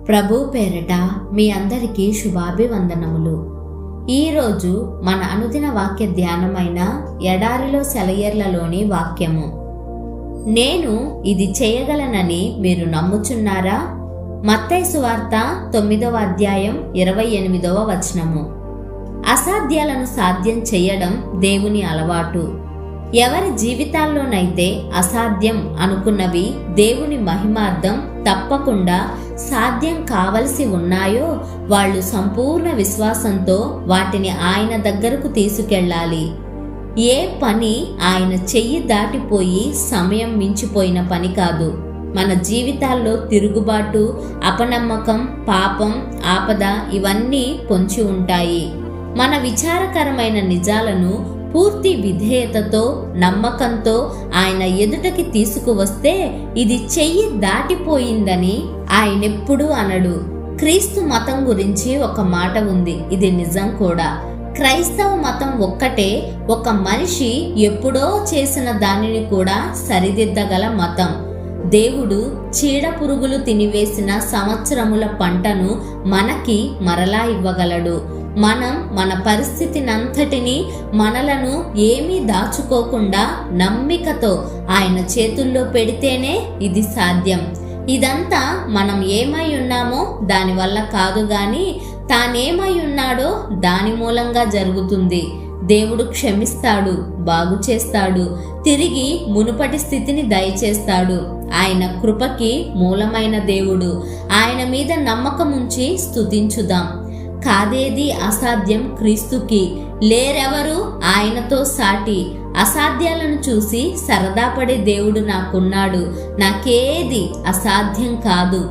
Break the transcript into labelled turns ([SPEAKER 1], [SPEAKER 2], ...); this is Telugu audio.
[SPEAKER 1] ప్రభు పేరట మీ అందరికీ శుభాభివందనములు. ఈరోజు మన అనుదిన వాక్య ధ్యానమైన ఎడారిలో సెలయేర్లలోని వాక్యము. నేను ఇది చేయగలనని మీరు నమ్ముచున్నారా? మత్తయి సువార్త 9వ అధ్యాయం 28వ వచనము. అసాధ్యాలను సాధ్యం చేయడం దేవుని అలవాటు. ఎవరి జీవితాల్లోనైతే అసాధ్యం అనుకున్నవి దేవుని మహిమార్థం తప్పకుండా సాధ్యం కావలసి ఉన్నాయో వాళ్ళు సంపూర్ణ విశ్వాసంతో వాటిని ఆయన దగ్గరకు తీసుకెళ్ళాలి. ఏ పని ఆయన చెయ్యి దాటిపోయి సమయం మించిపోయిన పని కాదు. మన జీవితాల్లో తిరుగుబాటు, అపనమ్మకం, పాపం, ఆపద ఇవన్నీ పొంచి ఉంటాయి. మన విచారకరమైన నిజాలను పూర్తి విధేయతతో, నమ్మకంతో ఆయన ఎదుటకి తీసుకువస్తే ఇది చెయ్యి దాటిపోయిందని ఆయనెప్పుడూ అనడు. క్రీస్తు మతం గురించి ఒక మాట ఉంది, ఇది నిజం కూడా. క్రైస్తవ మతం ఒక్కటే ఒక మనిషి ఎప్పుడో చేసిన దానిని కూడా సరిదిద్దగల మతం. దేవుడు చీడ పురుగులు తినివేసిన సంవత్సరముల పంటను మనకి మరలా ఇవ్వగలడు. మనం మన పరిస్థితినంతటినీ, మనలను ఏమీ దాచుకోకుండా నమ్మికతో ఆయన చేతుల్లో పెడితేనే ఇది సాధ్యం. ఇదంతా మనం ఏమై ఉన్నామో దానివల్ల కాదు గాని తానేమై ఉన్నాడో దాని మూలంగా జరుగుతుంది. దేవుడు క్షమిస్తాడు, బాగు చేస్తాడు, తిరిగి మునుపటి స్థితిని దయచేస్తాడు. ఆయన కృపకి మూలమైన దేవుడు. ఆయన మీద నమ్మకముంచి స్తుతించుదాం. కాదేది అసాధ్యం క్రీస్తుకి, లేరెవరు ఆయనతో సాటి. అసాధ్యాలను చూసి సరదా పడే దేవుడు నాకున్నాడు, నాకేది అసాధ్యం కాదు.